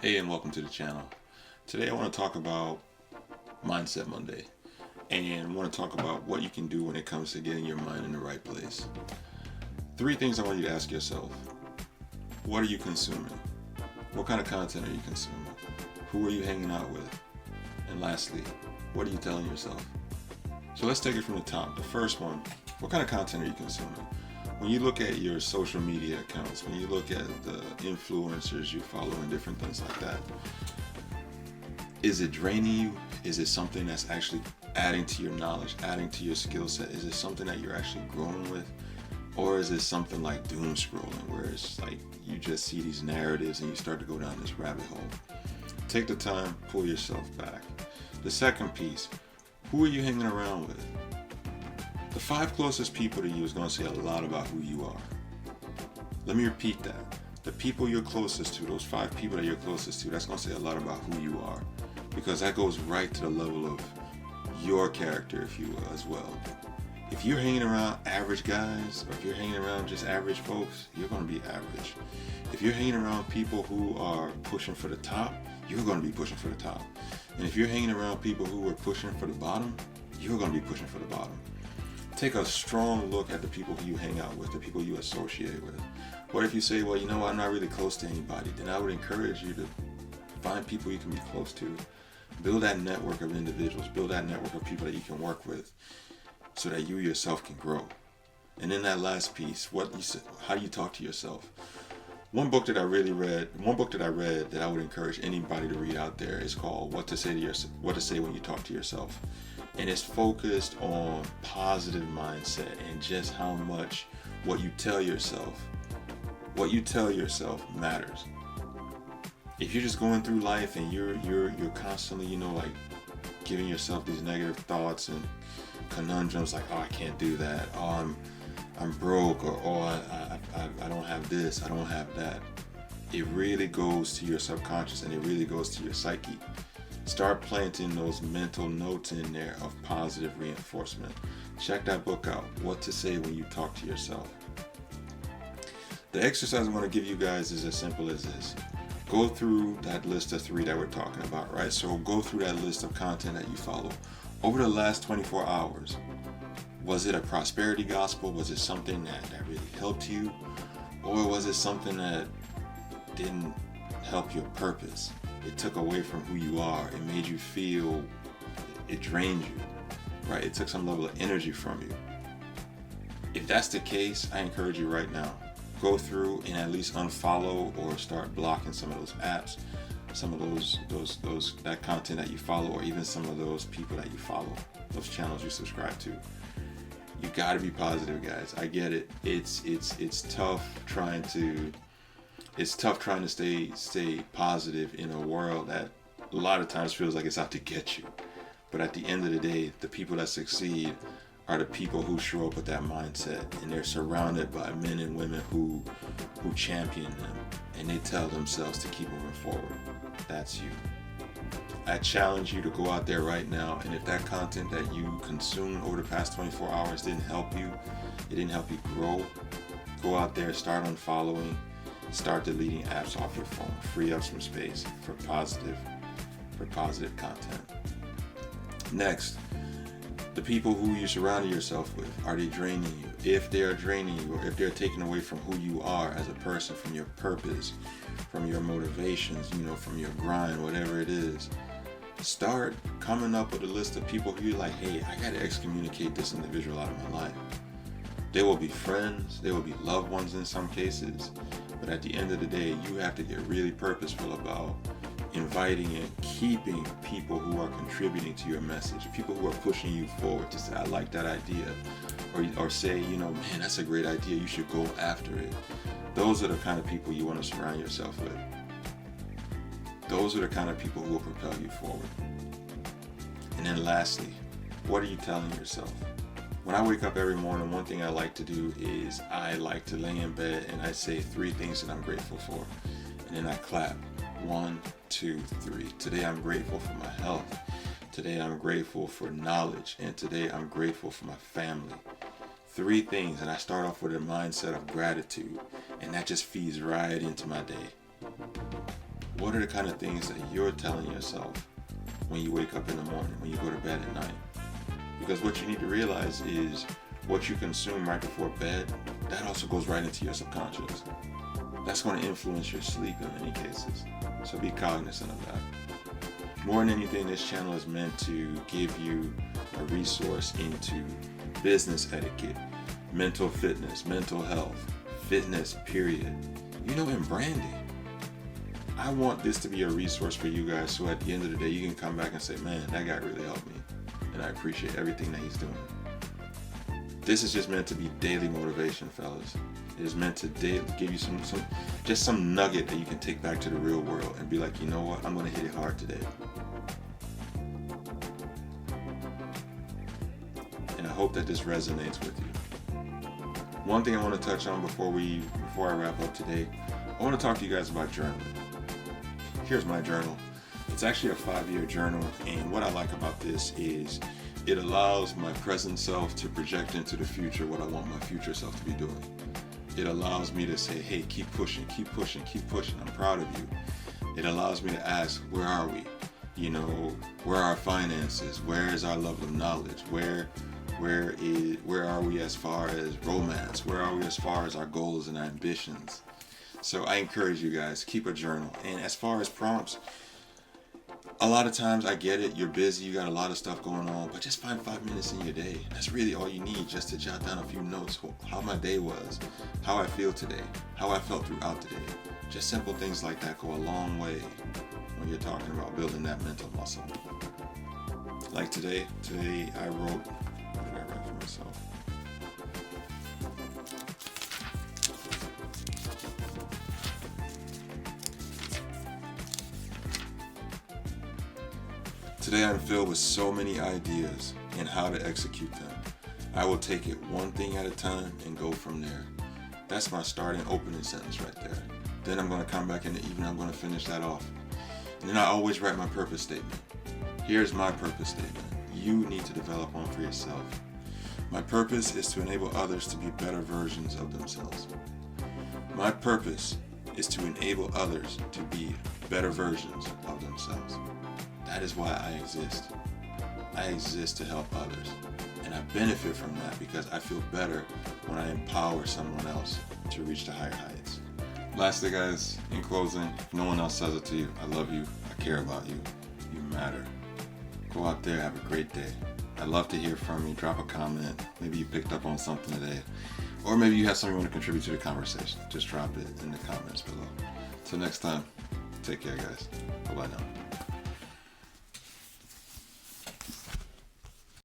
Hey, and welcome to the channel. Today I want to talk about Mindset Monday and want to talk about what you can do when it comes to getting your mind in the right place. Three things I want you to ask yourself. What are you consuming? What kind of content are you consuming? Who are you hanging out with? And lastly, what are you telling yourself? So let's take it from the top. The first one, what kind of content are you consuming? When you look at your social media accounts, when you look at the influencers you follow and different things like that, is it draining you? Is it something that's actually adding to your knowledge, adding to your skill set? Is it something that you're actually growing with? Or is it something like doom scrolling where it's like you just see these narratives and you start to go down this rabbit hole? Take the time, pull yourself back. The second piece, who are you hanging around with? The 5 closest people to you is going to say a lot about who you are. Let me repeat that. The people you're closest to, those 5 people that you're closest to, that's going to say a lot about who you are. Because that goes right to the level of your character, if you will, as well. If you're hanging around average guys, or if you're hanging around just average folks, you're going to be average. If you're hanging around people who are pushing for the top, you're going to be pushing for the top. And if you're hanging around people who are pushing for the bottom, you're going to be pushing for the bottom. Take a strong look at the people who you hang out with, the people you associate with. What if you say, well, you know, I'm not really close to anybody? Then I would encourage you to find people you can be close to. Build that network of individuals, build that network of people that you can work with so that you yourself can grow. And then that last piece, how do you talk to yourself? One book that I read that I would encourage anybody to read out there is called What to Say When You Talk to Yourself. And it's focused on positive mindset and just how much what you tell yourself matters. If you're just going through life and you're constantly, like giving yourself these negative thoughts and conundrums like, oh, I can't do that, oh, I'm broke, or oh, I don't have this, I don't have that. It really goes to your subconscious and it really goes to your psyche. Start planting those mental notes in there of positive reinforcement. Check that book out, What to Say When You Talk to Yourself. The exercise I'm going to give you guys is as simple as this. Go through that list of 3 that we're talking about, right? So go through that list of content that you follow. Over the last 24 hours, was it a prosperity gospel? Was it something that really helped you? Or was it something that didn't help your purpose? It took away from who you are. It made you feel, it drained you, right? It took some level of energy from you. If that's the case, I encourage you right now, go through and at least unfollow or start blocking some of those apps, some of that content that you follow, or even some of those people that you follow, those channels you subscribe to. You got to be positive, guys. I get it. It's tough trying to stay positive in a world that a lot of times feels like it's out to get you. But at the end of the day, the people that succeed are the people who show up with that mindset, and they're surrounded by men and women who champion them, and they tell themselves to keep moving forward. That's you. I challenge you to go out there right now, and if that content that you consumed over the past 24 hours didn't help you, it didn't help you grow, go out there, start unfollowing, start deleting apps off your phone. Free up some space for positive content. Next, the people who you surround yourself with, are they draining you? If they are draining you, or if they're taking away from who you are as a person, from your purpose, from your motivations, from your grind, whatever it is, start coming up with a list of people who you're like, hey, I gotta excommunicate this individual out of my life. They will be friends, they will be loved ones in some cases, but at the end of the day, you have to get really purposeful about inviting and keeping people who are contributing to your message, people who are pushing you forward to say, I like that idea, or say, man, that's a great idea, you should go after it. Those are the kind of people you want to surround yourself with. Those are the kind of people who will propel you forward. And then lastly, what are you telling yourself? When I wake up every morning, one thing I like to do is I like to lay in bed and I say 3 things that I'm grateful for. And then I clap. 1, 2, 3. Today I'm grateful for my health. Today I'm grateful for knowledge. And today I'm grateful for my family. 3 things, and I start off with a mindset of gratitude. And that just feeds right into my day. What are the kind of things that you're telling yourself when you wake up in the morning, when you go to bed at night? Because what you need to realize is what you consume right before bed, that also goes right into your subconscious. That's going to influence your sleep in many cases. So be cognizant of that. More than anything, this channel is meant to give you a resource into business etiquette, mental fitness, mental health, fitness, period. And branding. I want this to be a resource for you guys so at the end of the day you can come back and say, man, that guy really helped me. And I appreciate everything that he's doing. This is just meant to be daily motivation, fellas. It is meant to give you some nugget that you can take back to the real world and be like, you know what, I'm going to hit it hard today. And I hope that this resonates with you. One thing I want to touch on before I wrap up today, I want to talk to you guys about journaling. Here's my journal. It's actually a 5-year journal, and what I like about this is it allows my present self to project into the future what I want my future self to be doing. It allows me to say, hey, keep pushing, keep pushing, keep pushing. I'm proud of you. It allows me to ask, where are we? Where are our finances? Where is our level of knowledge? Where are we as far as romance? Where are we as far as our goals and our ambitions? So I encourage you guys, keep a journal. And as far as prompts, a lot of times I get it, you're busy, you got a lot of stuff going on, but just find 5 minutes in your day. That's really all you need, just to jot down a few notes, how my day was, how I feel today, how I felt throughout the day. Just simple things like that go a long way when you're talking about building that mental muscle. Like today I wrote, what did I write for myself? Today I'm filled with so many ideas and how to execute them. I will take it one thing at a time and go from there. That's my starting opening sentence right there. Then I'm going to come back in the evening, I'm going to finish that off. And then I always write my purpose statement. Here's my purpose statement. You need to develop one for yourself. My purpose is to enable others to be better versions of themselves. My purpose is to enable others to be better versions of themselves. That is why I exist. I exist to help others. And I benefit from that because I feel better when I empower someone else to reach the higher heights. Lastly, guys, in closing, if no one else says it to you, I love you, I care about you, you matter. Go out there, have a great day. I'd love to hear from you. Drop a comment. Maybe you picked up on something today. Or maybe you have something you want to contribute to the conversation. Just drop it in the comments below. Till next time, take care, guys. Bye-bye now.